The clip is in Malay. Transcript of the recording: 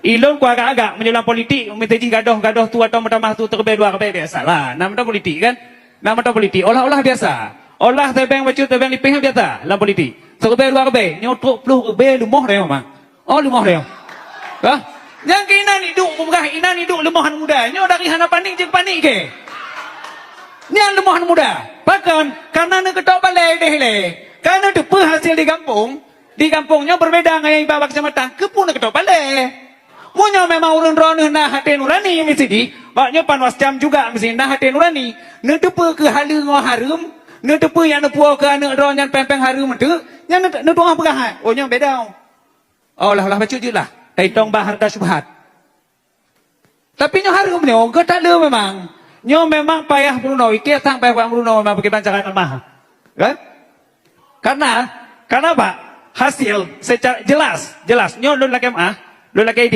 Ilon ku agak-agak menjulang politik, minta izin gadoh tu atau mahkamah tu terlebih dua lebih biasa lah. Nama politik kan? Nama politik. Olah-olah biasa. Olah tebeng baca tebeng lipih biasa dalam politik. Terlebih dua lebih. Nyotok peluh lebih lumoh dia memang. Oh lumoh dia. Hah? Yang kena ni duk bukan ina ni duk lemohan muda. Nyo dari hana panik je panik ke. Ni lemohan muda. Bahkan karena nak ketok balai deh le. Karena tu hasil di kampungnya berbeda dengan yang ibarat kecamatan. Kepun nak ketok balai. Munyo memang urun rono na hati nurani mesti di. Baknya panwas jam juga mesti na hati nurani. Netepe ke halu ngo harum, netepe yang nepuo ke anak ron yang pempeng harum tu, yang netuang pegahan. Oh yang beda. Oh lah baca je lah. Taitong bah harta subhat. Tapi nyo harum ni, oh tak ada memang. Nyo memang payah Bruno, iki tang payah Bruno memang pakai bancakan mah. Kan? Karena apa? Hasil secara jelas. Nyo lu lagi